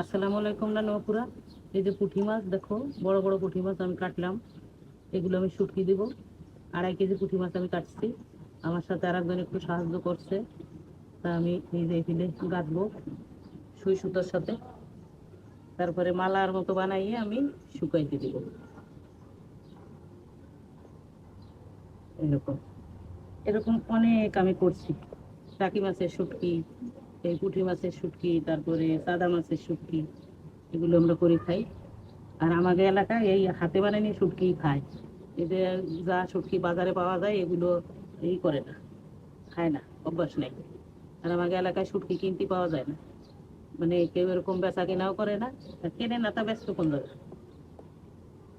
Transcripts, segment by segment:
আসসালামু আলাইকুম নানুপুরা। এই যে পুঁটি মাছ দেখো, বড় বড় পুঁটি মাছ আমি কাটলাম। এগুলো আমি শুটকি দিব। 2.5 কেজি পুঁটি মাছ আমি কাটছি। আমার সাথে আর একজন একটু সাহায্য করছে। তা আমি এই যে এখানে গাঁথবো সুই সুতোর সাথে। তারপরে মালার মতো বানাইয়ে আমি শুকাইতে দিব। এরকম এরকম অনেক আমি করছি। টাকি মাছের শুটকি, এই পুঁটি মাছের শুটকি, তারপরে সাদা মাছের শুটকি, এগুলো আমরা করে খাই। আর আমাদের এলাকায় এই হাতে বানানি শুটকি খায়। এদের যা শুটকি বাজারে পাওয়া যায় এগুলো এই করে না, খায় না, অভ্যাস নেই। আর আমাদের এলাকায় শুটকি কিনতে পাওয়া যায় না, মানে কেউ এরকম বেচা কেনাও করে না। আর কেনে না তা ব্যস্ত কোন জায়গায়,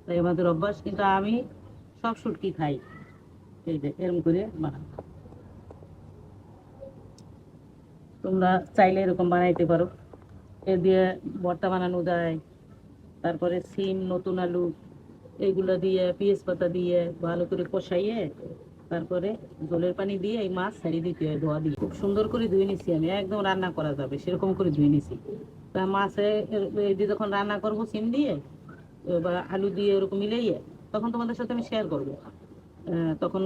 তাই আমাদের অভ্যাস। কিন্তু আমি সব শুটকি খাই। এই যে এরকম করে বানাই। তোমরা চাইলে এরকম বানাইতে পারো। এ দিয়ে ভর্তা বানানো যায়। তারপরে সিম, নতুন আলু, এইগুলো দিয়ে পেঁয়াজ পাতা দিয়ে ভালো করে কষাইয়ে তারপরে জলের পানি দিয়ে এই মাছ ছাড়িয়ে দিতে হয়। ধোয়া দিয়ে খুব সুন্দর করে ধুয়ে নিছি আমি, একদম রান্না করা যাবে সেরকম করে ধুয়ে নিছি। তা মাছে এই দিয়ে যখন রান্না করবো সিম দিয়ে বা আলু দিয়ে ওরকম মিলাইয়ে, তখন তোমাদের সাথে আমি শেয়ার করবো। তখন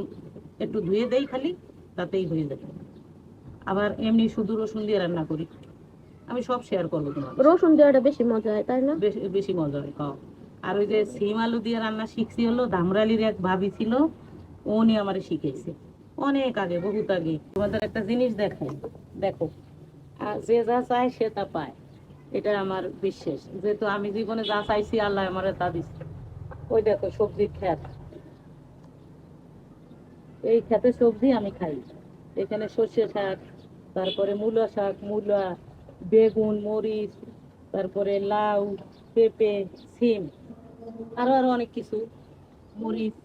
একটু ধুয়ে দেই খালি, তাতেই হয়ে যাবে। আবার এমনি শুধু রসুন দিয়ে রান্না করি। আমি সব শেয়ার করবো তোমাদের সাথে। রসুন দেওয়াটা বেশি মজা হয়, তাই না? বেশি বেশি মজা হয় খাওয়া। আর ওই যে সিম আলু দিয়ে রান্না শিখছি হলো ধামরালির এক ভাবি ছিল, উনি আমারে শিখেছে অনেক আগে, বহুত আগে। তোমাদের একটা জিনিস দেখাই, দেখো। আর যে যা চায় সে তা পায়, এটা আমার বিশ্বাস। যেহেতু আমি জীবনে যা চাইছি আল্লাহ আমার তা দিচ্ছে। ওই দেখো সবজির ক্ষেত, এই ক্ষেতে সবজি আমি খাই। এখানে সর্ষে শাক, তারপরে মূলা শাক, মূলা, বেগুন, মরিচ, তারপরে লাউ, পেঁপে, সিম, আরো আরো অনেক কিছু, মরিচ।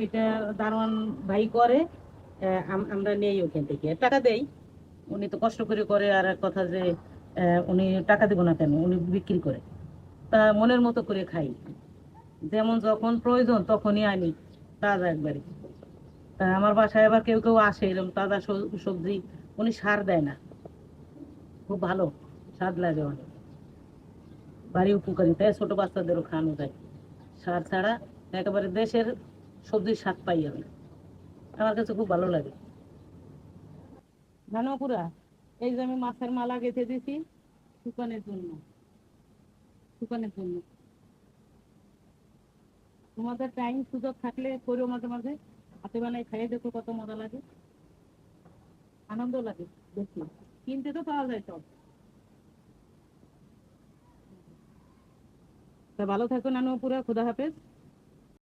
এটা দারোয়ান ভাই করে। আমরা নেই ওখান থেকে, টাকা দেই। উনি তো কষ্ট করে করে। আর এক কথা যে উনি টাকা দেবো না কেন, উনি বিক্রি করে। তা মনের মতো করে খাই, যেমন যখন প্রয়োজন তখনই আনি, তাজা একবারে। তা আমার বাসায় আবার কেউ কেউ আসে এরকম তাজা সবজি, উনি সার দেয় না, খুব ভালো, স্বাদ লাগে অনেক, ভারী উপকারী। তাই ছোট বাচ্চাদেরও খাওয়ানো যায় সার ছাড়া। একেবারে দেশের সবজির স্বাদ পাই আমি, আমার কাছে খুব ভালো লাগে। ধানপুরা, এই যে আমি মাছের মালা গেঁথে দিছি শুকানোর জন্য, শুকানোর জন্য। তোমাদের টাইম সুযোগ থাকলে করো মাঝে মাঝে, হাতে বানাই খাইয়ে দেখো, কত মজা লাগে, আনন্দ লাগে দেখি। কিনতে তো পাওয়া যায় সব। তা ভালো থাকো নানুপুরা, খুদা হাফেজ।